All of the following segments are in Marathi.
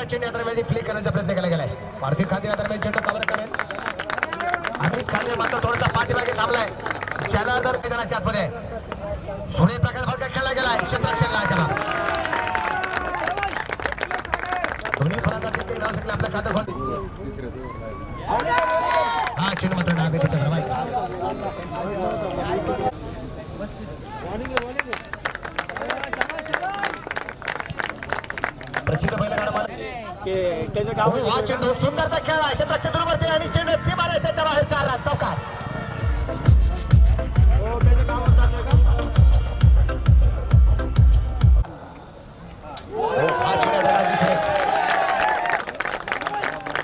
पहिला चेंडू दरम्यान फ्लिक करण्याचा प्रयत्न केला गेलाय. पार्थिव खाते दरम्यान चेंडू कव्हर करेल. अमित खाते मात्र थोडासा पाठीमागे थांबलाय. जनार्दन मैदानाच्या आतमध्ये सूर्यप्रकाश फटका खेळला गेलाय. क्षेत्ररक्षण लायला दोन्ही फलंदाज जाऊ शकले आपल्या खातं खोल. हा चेंडू मात्र डावे प्रसिद्ध बैलगाडा चेंडू सुंदरचा खेळ आहे. क्षेत्ररक्षण दूरवरती आणि चेंडू सीमारेषेच्या बाहेर 4 रन चौकार.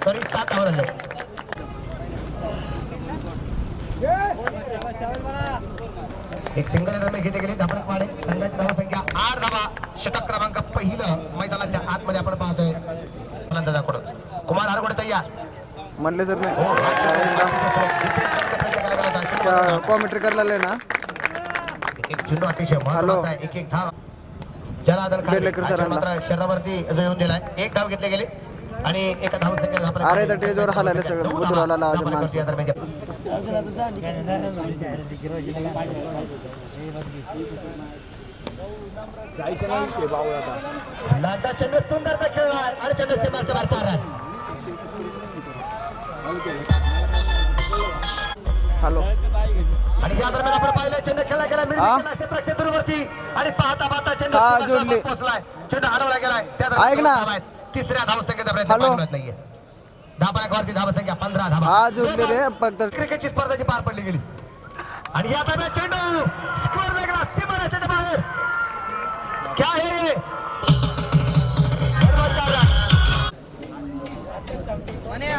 तरी 7 धावा झाले. एक सिंगल दरम्यान घेतली गेली. धापण वाढे संघाची धावा संख्या 8 धावा. षटक क्रमांक पहिलं मैदानाच्या आतमध्ये आपण पाहतोय. फलंदाजाकडून कुमार आरगोडे तयार म्हणले सर मी कॉमेंट्री करायला ना. एक चेंडू अतिशय महत्त्वाचा आहे. एक धाव जनार्दन मात्र शरीरावरती जो येऊन दिलाय. एक धाव घेतले गेले आणि एका धाव संख्या अरे तर टेजवर हलायला सगळं बुधवारला लावायचं माणसं. लाटा चेंडू सुंदरचा खेळ आहे आणि चेंडू सीमाच्या बाहेर 4 रन. हॅलो आणि या दरम्यान आपण पाहिलं चेंडू खेळला गेला. क्षेत्ररक्षण दूरवरती आणि पाहता पाहता चेंडू पोहोचलाय. चेंडू हरवला गेलाय. ऐक ना तिसऱ्या धावसंख्येचा प्रयत्न मिळत नाहीये. धाबावरती धावसंख्या 15 धावा. हा जोडले रे फक्त क्रिकेटची स्पर्धा जी पार पडली गेली आणि या दरम्यान चेंडू स्कोअर वेगळा सीमारेषेच्या बाहेर. क्या है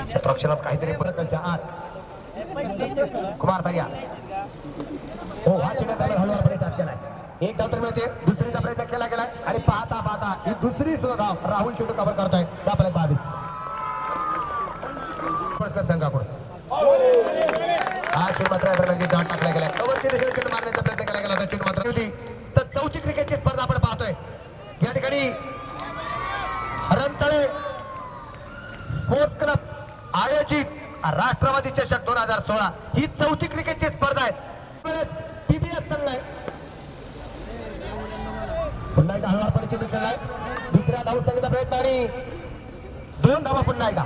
क्षेत्ररक्षणात काहीतरी प्रकारच्या आत कुमार तयार. हो हा चेंडू हळूवारपणे टॅप केलाय. एक धाव तर मिळते. दुसरीचा प्रयत्न केला गेलाय आणि पाहता पाहता ही दुसरी सुद्धा धाव राहुल चेंडू कव्हर करतोय. आपल्या 22 संघाकडून हा चेंडू मात्र दरम्यान डाव टाकला गेलाय. कव्हरची दिशेने चेंडू मारण्याचा प्रयत्न केला गेला. चेंडू मात्र तर चौथी क्रिकेटची स्पर्धा आपण पाहतोय. या ठिकाणी रणतळे स्पोर्ट्स क्लब आयोजित राष्ट्रवादी चषक 2016 ही चौथी क्रिकेटची स्पर्धा आहे. पीबीएस संघ आहे. पुन्हा एकदा हळूवारपणे चेंडू खेळलाय. दुसऱ्या धाव संघाचा प्रयत्न आणि 2 धावा. पुन्हा एकदा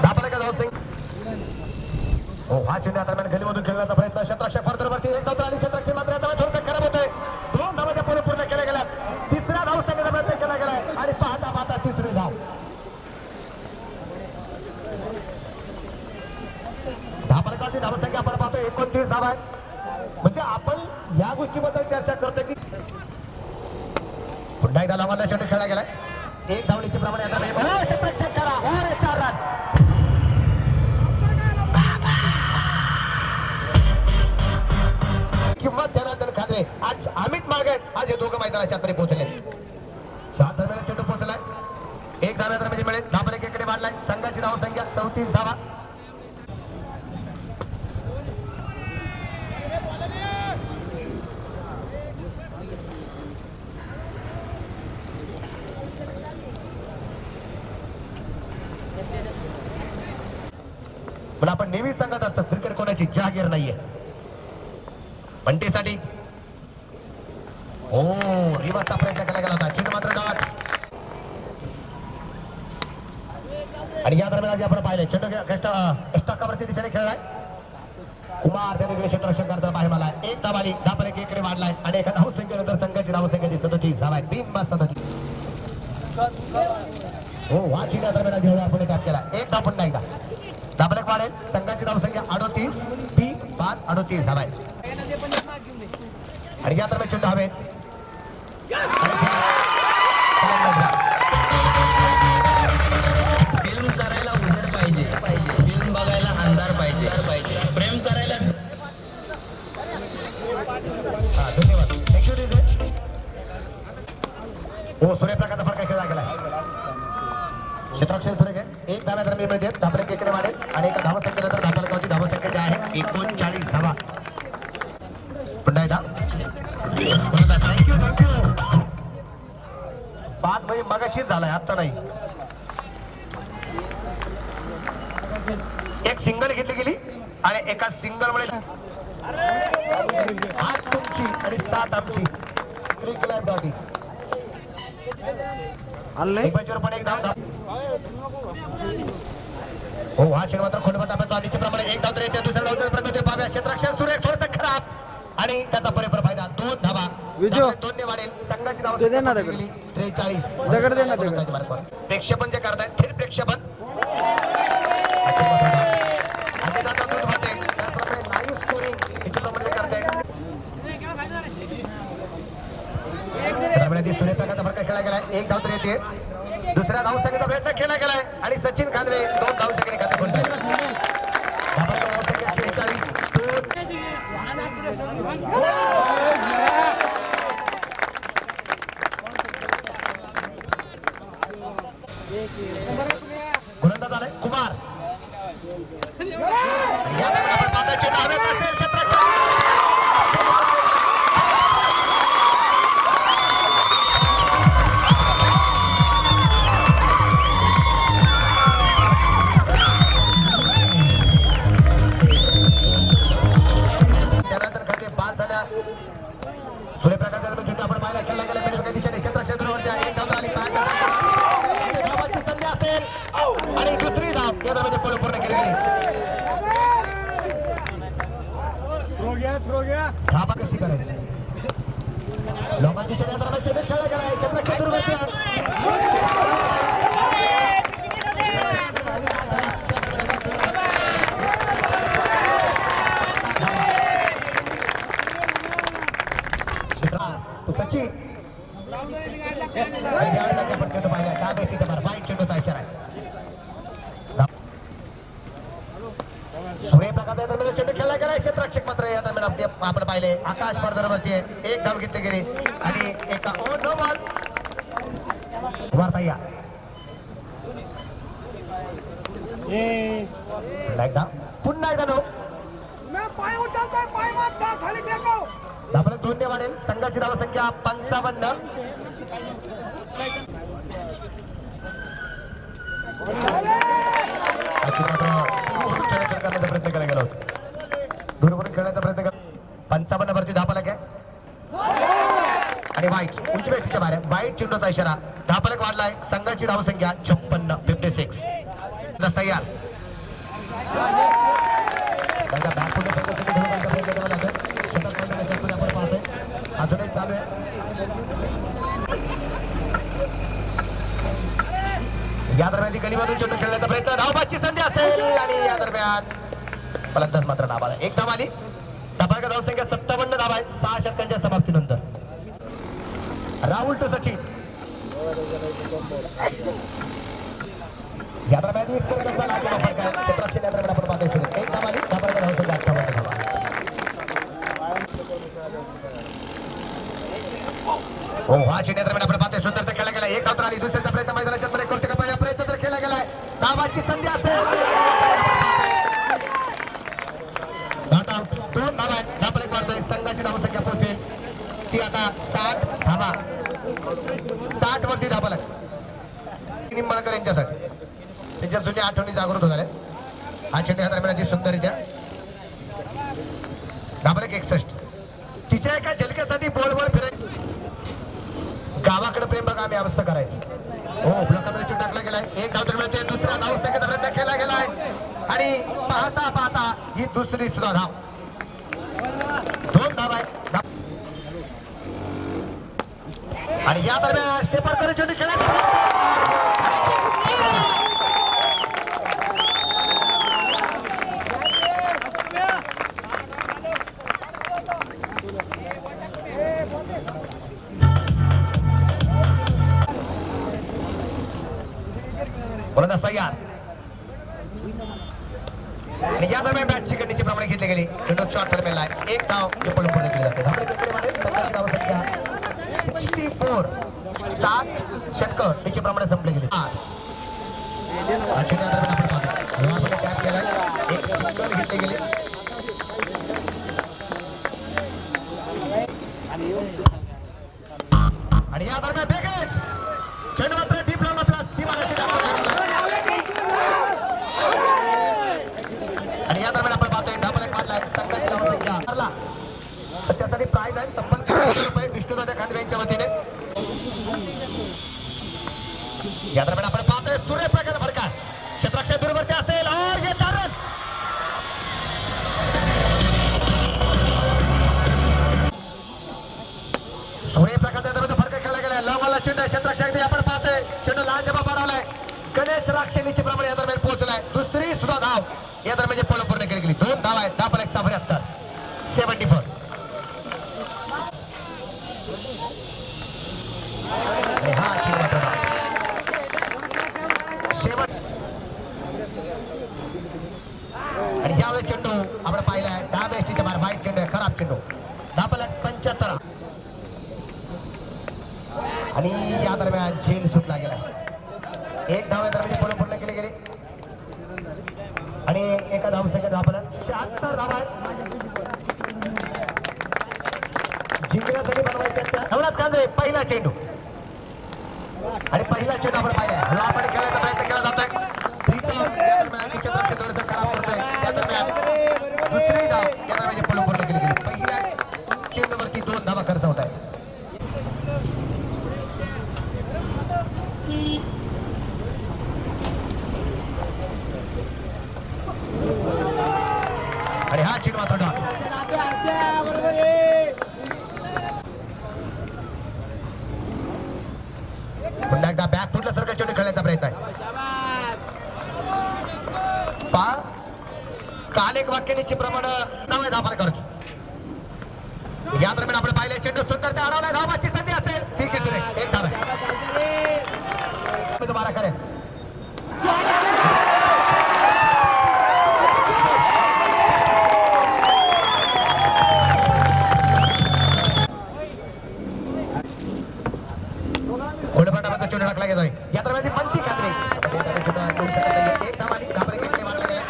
धावा का धाव संघ. हो हा चेंडू दरम्यान गलीमधून खेळण्याचा प्रयत्न. क्षेत्ररक्षक फर्दरवरती एक धाव आणि क्षेत्ररक्षण मात्र थोडंसं खराब होतोय. 2 धावाच्या पूर्ण केल्या गेल्या. तिसऱ्या धाव संघाचा प्रयत्न केला गेलाय आणि पाहता पाहता तिसरी धाव. धावफलकाची धावसंख्या आपण पाहतो 29 धावा आहे. म्हणजे आपण या गोष्टीबद्दल चर्चा करतो की पुन्हा एकदा लांबला चेंडू खेळला गेलाय. एक धावणीच्या प्रमाणे आता क्षेत्ररक्षण करा. 4 रन. किंवा जनार्दन खाते आज अमित माळगट आज हे दोघं मैदानाच्या आतमध्ये पोहोचले. 7 दरम्यान चेंडू पोहोचलाय. एक धाव्या दरम्यान मिळेल. धाबा एकीकडे वाढलाय. संघाची धाव संख्या 34 धावा. पण आपण नेहमी सांगत असतो क्रिकेट कोणाची जागीर नाहीये. बंटीसाठी हो रिवर्सचा प्रयत्न केला गेला होता. चेंडू मात्र डॉट आणि या दरम्यान आज आपण पाहिले चेंडू एस्टॉकावरती दिशेने खेळलाय. कुमार त्याने क्षेत्ररक्षण करता बाहेर मला. एक धाव आली. धाव एकीकडे वाढलाय आणि एका धावसंख्येनंतर संघाची धावसंख्या 37 धावा आहे. बिंबा 37. हो वाची या दरम्यान घेऊन आपण टॅप केला. एक धाव पुन्हा एकदा धाबलेक वाढेल. संघाची धावसंख्या 38 ती 5 38 धावा आहे. आणि या दरम्यान चेंडू हवेत. फिल्म करायला उजेड पाहिजे. फिल्म बघायला अंधार पाहिजे. प्रेम करायला धन्यवाद. हो सूर्यप्रकाशचा फरक खेळला गेला. क्षेत्ररक्षण सुरू आहे. एक धाव्या दरम्यान मिळते. धाबलेक एकीकडे वाढेल आणि एका धावसंख्येनंतर धाबलेकाची धावसंख्या जी आहे 39 धावा. पुन्हा एकदा थँक्यू 5 म्हणजे मगाशीच झालाय आता नाही. एक सिंगल घेतली गेली आणि एका सिंगल मुळे 8 तुमची आणि 7 आमची. क्लिक लाईव्ह डॉटी एक पंचवर पण एक धाव. हो हा शेड मात्र खोलवर टाकायचा आधीच्या प्रमाणे एक धाव तर येते. दुसऱ्या धावच्या प्रयत्न ते पाव्या क्षेत्ररक्षण सुरेख थोडंसं खराब आणि त्याचा परिपर फायदा. 2 धावा 2 ने वाढेल. संघाची धाव 43. प्रेक्षेपण जे करतायत थेट प्रेक्षेपण लाईव्ह स्कोरिंग याच्याप्रमाणे करतायत. सूर्यप्रकाशचा फटका खेळला गेलाय. एक धाव तर येते. दुसऱ्या धाव संघाचा प्रयत्न खेळला गेलाय आणि सचिन कांद्रे 2 धाव सेकंड खाते कोणताय. गोलंदाज आलाय कुमार. सूर्यप्रकाशाचा चेंडू आपण पाहिला खेळला गेला. काही दिशेने क्षेत्ररक्षण दूरवरती आहे. एक धाव आली. धावाची संधी असेल आणि दुसरी धाव या दरम्यान पळ पूर्ण केली गेली. धावा कशी करायची लोकांची चेंडू दरम्यान चेंडू खेळला गेला. क्षेत्ररक्षण दूरवरती सचिन पाहिला त्या गोष्टीचा मार वाईट चेंडूचा इशारा आहे. सूर्यप्रकाशचा दरम्यान चेंडू खेळला गेला. क्षेत्ररक्षक मात्र या दरम्यान आपण पाहिले आकाश बरोबरती एक धाव घेतली गेली आणि एका नो बॉल वार्ता पुन्हा एकदा नो धाबले 2 ने वाढेल. संघाची धाव संख्या 55. करण्याचा प्रयत्न केला गेला होता. दूरवरून खेळण्याचा प्रयत्न केला. 55 वरती धापलक आहे आणि वाईट उंच व्यक्तीच्या बाहेर वाईट चेंडूचा इशारा. धापलक वाढलाय. संघाची धाव संख्या 56. तयार अजूनही चालू आहे. या दरम्यान गलीमधून चेंडू खेळण्याचा प्रयत्न. धावबाची संधी असेल आणि या दरम्यान फलंदाज मात्र नाबाद. एक धाव आली. धाबाळका धाव संख्या 57 धावा आहेत 6 षटकांच्या समाप्तीनंतर. राहुल टू सचिन. या दरम्यान क्षेत्ररक्षण या दरम्यान आपण पाहतोय. एक धाव आली. धाबाळका धाव संख्या 58 धावा. हो हा चेंडू दरम्यान आपण पाहतोय. सुंदर तर खेळला गेला. एक धाव आली. दुसऱ्याचा प्रयत्न मैदानाच्या पहिला प्रयत्न तर खेळला गेलाय. धावाची संधी असेल. 2 धावा आहेत. धापलक वाढतोय. संघाची धाव संख्या पोहोचेल ती आता 60 धावा. 60 वरती धापलक निंबाळकर यांच्यासाठी त्यांच्या जुन्या आठवणी जागृत झाल्या. हा चेंडू या दरम्यान अति सुंदररित्या धापलक 61. तिच्या एका झलक्यासाठी बॉल फिरायचं. गावाकडे प्रेम बघा आम्ही अवस्था करायची. हो ब्लॉकामध्ये चेंडू टाकला गेलाय. एक धाव तर मिळते. दुसरा धाव संख्येचा प्रयत्न केला गेलाय आणि पाहता पाहता ही दुसरी सुद्धा धाव. 2 धाव आहे आणि या दरम्यान स्टेपर करून चेंडू खेळला. बोला तयार आणि या दरम्यान बॅटची कंडीची प्रमाणे घेतली गेली. चेंडू शॉट ठरलेला आहे. एक धाव पळून पूर्ण केली जाते. धावले किती वाढेल. संघाची धाव संख्या 64. 7 षटकं त्याची प्रमाणे संपली गेली. टॅप केलाय. एक सिंगल घेतली गेली आणि या दरम्यान बेगेट चेंडू मात्र डीप लावून आपला सीमा आणि या दरम्यान आपण पाहतोय धाबा एक मारलाय संघाची धावसंख्या मारला तर त्यासाठी प्राइज आहे तब्बल 500 रुपये विष्णुदादा खांदवे यांच्या वतीने. या दरम्यान आपण पाहतोय सूर्यप्रकाश फरका क्षेत्ररक्षण दूरवरती असेल और ये चारण सूर्यप्रकाश विरुद्ध फरक खेळला गेला. लवला चेंडू क्षेत्ररक्षक आपण पाहतोय चेंडू लाल जबा पाडवलाय. गणेश राक्षणीची प्रमाणे या दरम्यान पोहोचलाय. दुसरी सुद्धा धाव या दरम्यान पळ पूर्ण केली गेली. 2 धाव आहेत. धाव एक 74 74. शेवट आणि यावेळी चेंडू आपण पाहिलाय डाव्या एसटीच्या बाहेर वाईट चेंडू खराब चेंडू. धापला 75 आणि या दरम्यान झेल सुटला गेला. एक धाव या दरम्यान पळ पूर्ण केली गेली आणि एका धावसंख्येत धापला 76 धावा आहेत. जिंकण्यासाठी बनवायचे नवनाथ कांदे पहिला चेंडू आणि पहिला चेंडू आपण पाहिला. आपण खेळायचा प्रयत्न केला जातोय. थोडंसं खराब करतोय. त्या दरम्यान दुसरी धाव या दरम्यान पळ पूर्ण केली गेली. पहिल्या चेंडूवरती 2 धावा खर्च होत आहे. आणि हा चेंडू मात्र पुन्हा एकदा बॅक फुटल्यासारखं चेंडू खेळण्याचा प्रयत्न आहे. काल एक वाक्याची प्रमाण नाव धापा करतो. या दरम्यान आपण पाहिले चेंडू सुंदर अडवलाय. धावाची संधी असेल ठीक आहे. एक धाव मी तुम्हाला करेन. गोलफटामध्ये चेंडू टाकला गेलोय. या दरम्यान पंती कांद्रे एक धाव आली. धापा इकडे मारला गेला.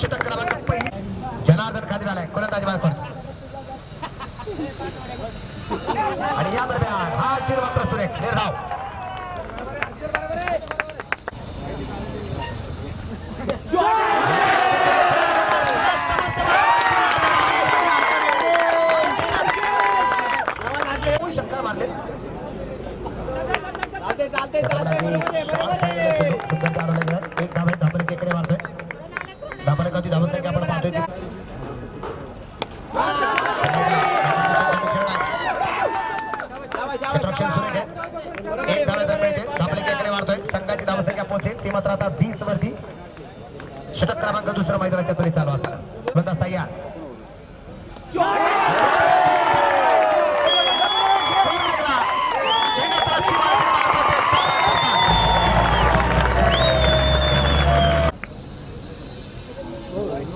षटक क्रमांक पहिली जनार्दन खादी आलाय. गोलंदाजी बाद करतो आणि या दरम्यान हा चेंडू मात्र सुरेख निर्धाव. शंका मारले एक धाव धापन केकडे मारतोय. धापन कधी धावसंख्या आपण पाहतोय एक धाव धापन केकडे मारतोय. संघाची धावसंख्या पोहोचेल ती मात्र आता 20 वरती. षटक क्रमांक दुसरं मैदानाच्या तरी चालू असतात. तयार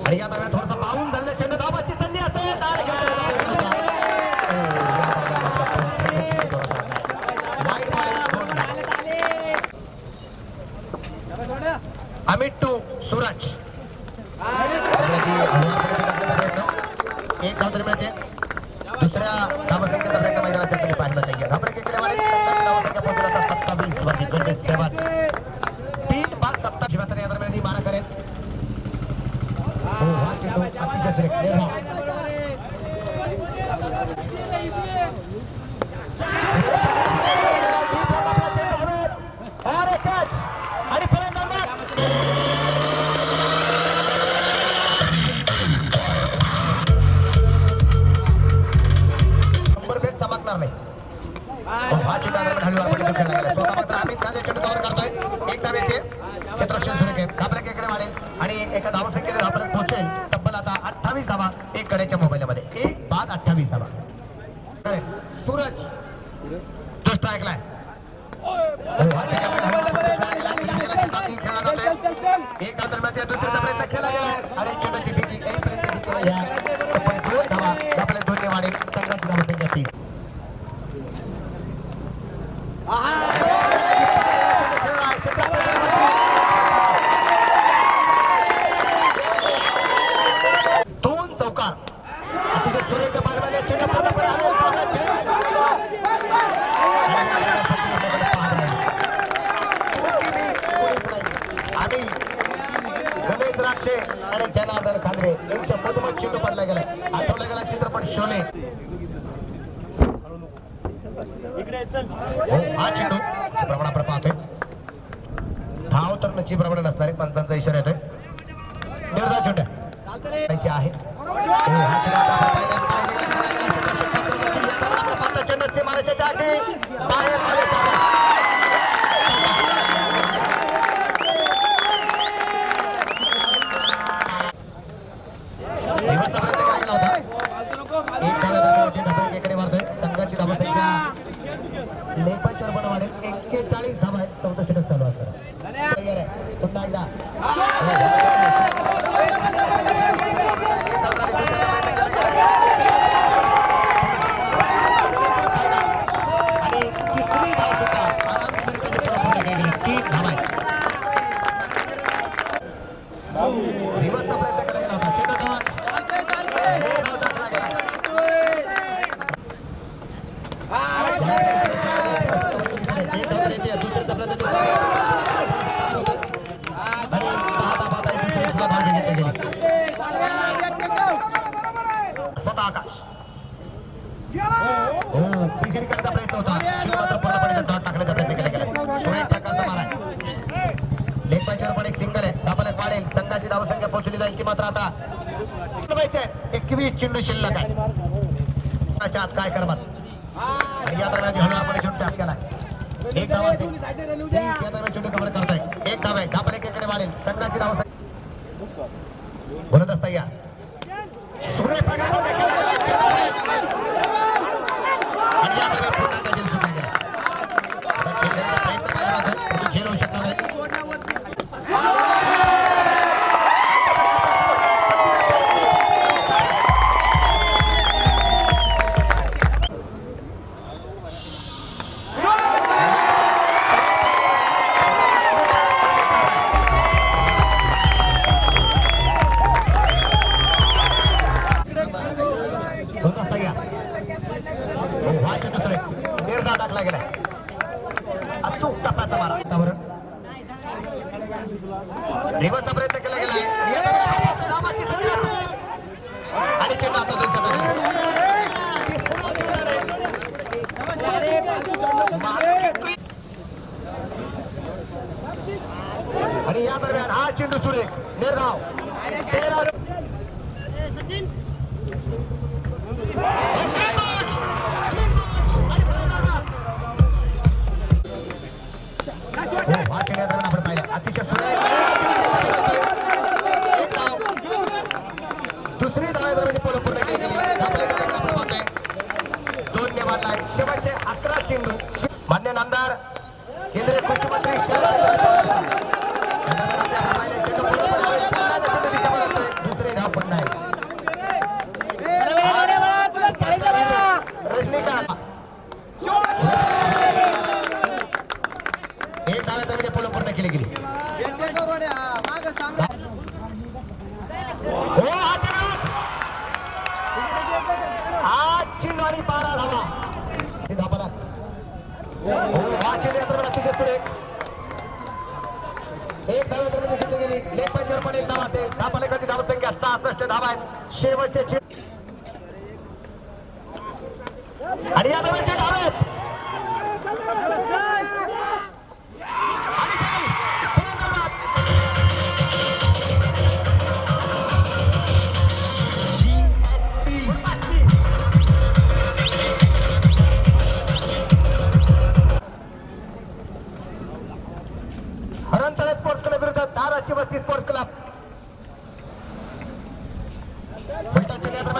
आणि या दरम्यान थोडासा पाहून झालेला चेंडू धावाची संधी असेल. अमित टू सूरज एक धाव तरी मिळते. दुसऱ्या धावसंख्येचा प्रयत्न मैदानाच्या तरी पाहिला जाईल. धावसंख्या 27 वरती 27 3 5 7 शिवाय या दरम्यान ती मारा करेल. चमकणार नाही. एक धाव येते. क्षेत्ररक्षण सुरेख घाबरे केकडे मारेल आणि एका धावसंख्येने धावपर्यंत पोहोचेल. तब्बल आता 28 धावा एक गड्याच्या मोबाईलमध्ये. 1 बाद 28 धावा. सूरज तो स्ट्राईकला आहे. एक धाव दरम्यान दुसऱ्याचा प्रयत्न केला गेला आणि चेंडूची भीती एकपर्यंत 2 धावा आपल्या 2 ने वाढेल. संघाची धावसंख्या 3. दोन चौकार अतिशय सुरेख पाडवाले चेंडू पूर्णपणे आम्ही पक्षे आणि जनार्दन कांद्रे यांच्या मधोमध चेंडू पडला गेला. आठवला गेला चित्रपट शोले. हा चेंडू प्रमाण आपण पाहतोय. धाव तर नची प्रमाण नसणारे पंचांचा इशारा येतोय. निर्धार चेंडू त्याची आहे. चेंडू सीमारेषेच्या अगदी बाहेर संघाची धावसंख्या लेपांच्या पण वाढेल. 41 धावा आहेत. 14 षटक चालू असतात. पुन्हा एकदा आणि तिसरी धाव सुद्धा आरामशीर पूर्ण केली. 3 धावा आहेत. रिव्हर्सचा प्रयत्न केला गेला होता. षटक स्वतः आकाश तिकीट करण्याचा प्रयत्न होता. पूर्णपणे डॉट टाकण्याचा प्रयत्न केला गेला. टाकांचा मारा लेग पायच्यावर पण एक सिंगल आहे. धाबाला वाढेल. संघाची धावसंख्या पोहोचली जाईल की मात्र आता 21 चेंडू शिल्लक आहे. आत काय करतात आणि या दरम्यान हळू आपण चेंडू टॅप केला. एक धाव असेल. या दरम्यान चेंडू कव्हर करतोय. एक धाव आहे. धाबाला एकीकडे वाढेल. संघाची धावसंख्या बोलत असता या सूर्य प्रकाश आणि या दरम्यान पुन्हा एकदा झेल सुटला गेला. प्रयत्न करावा झेल होऊ शकणार नाही. टाकला गेला. अचूक टप्प्याचा मारा. रिव्हर्सचा प्रयत्न केला गेला आणि चेंडू आता आणि या दरम्यान हा चेंडू सुरेख निर्धाव आपण पाहिलं. अतिशय दुसरी धाव पूर्ण केली गेली. दोन ने वाढलाय. शेवटचे 11 चेंडू. मान्य नामदार केंद्रीय कृषी मंत्री दुसरे धाव पण नाही. रजनीकांत एक धाव्यामध्ये पूर्ण केली गेली. आज चेंडू आणि 12 धावा. धाबाला हा चेंडू पुढे एक धाव्यामध्ये घेतली गेली. लेग पंचर पण एक धाव असेल. धाबालेखाची धावसंख्या 66 धावा आहेत. शेवटचे आणि या धाव्याचे धाव आहेत. हरणतळे स्पोर्ट्स क्लब विरुद्ध दाराची वस्ती स्पोर्ट्स क्लब.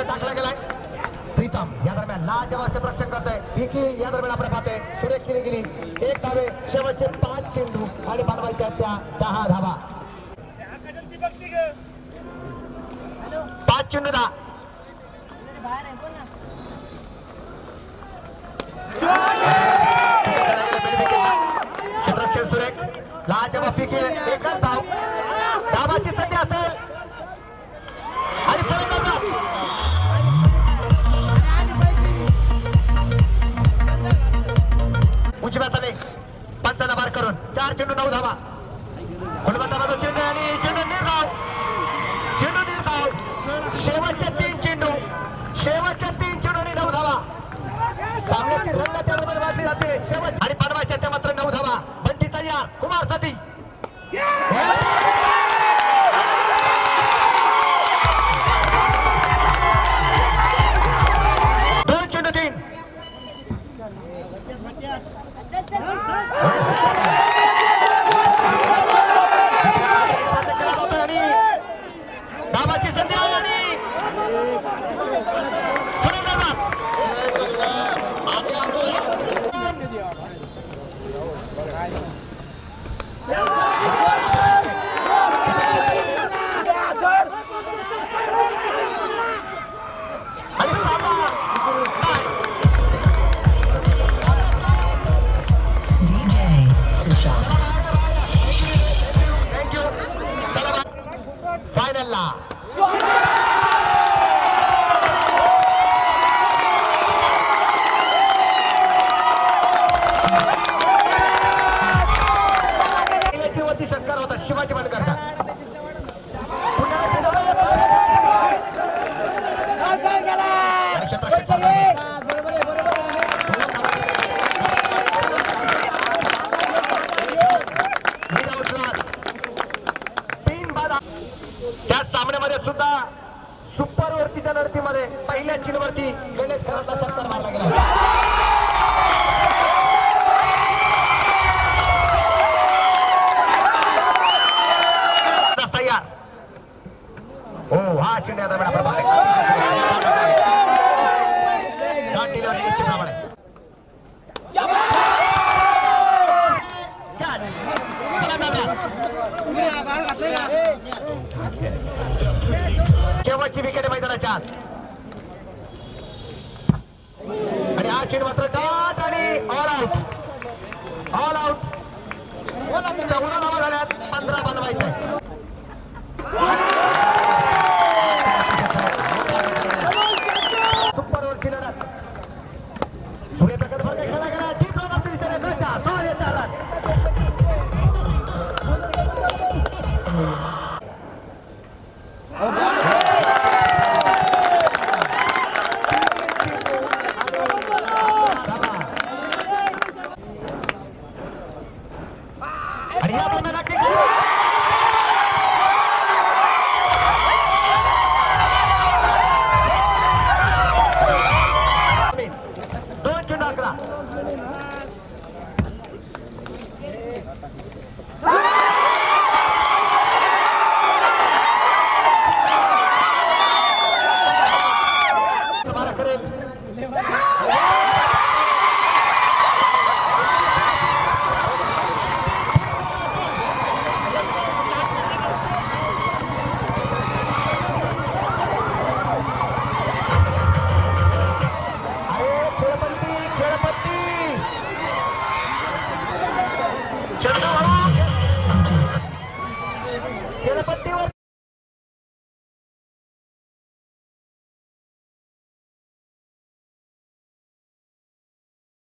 टाकला गेलाय. प्रीतम या दरम्यान लाजवाबचे रक्षण करतोय. विकी या दरम्यान आपण पाहतोय सुरेख केली गेली. एक धावे. शेवटचे 5 चेंडू आणि बनवायच्या त्या 10 धावा. 5 चेंडू 10. क्षेत्ररक्षण सुरेख लाजवाब विकी. एकच धाव. धावाची संधी असेल आणि उजव्या हाताने पंचांना बार करून 4 चेंडू 9 धावा. चेंडू आणि चेंडू निर्धाव. जाते शेवट आणि बनवायच्या त्या मात्र 9 धावा. बंटी तयार कुमारसाठी. दोन चेंडू 3. धावाची संधी आणि फायनलला वरती षटकार होता शिवाजी बनकरचा. त्या सामन्यामध्ये सुद्धा सुपर वरतीच्या लढतीमध्ये पहिल्या चीनवरती गणेश खरातला षटकार मारला गेला. तयार हो हा चेंडू दरम्यान शेवटची विकेट मैदानाच्या आत आणि हा चेंडू मात्र डॉट आणि ऑल आउट. 14 धावा झाल्यात 15 बनवायचे.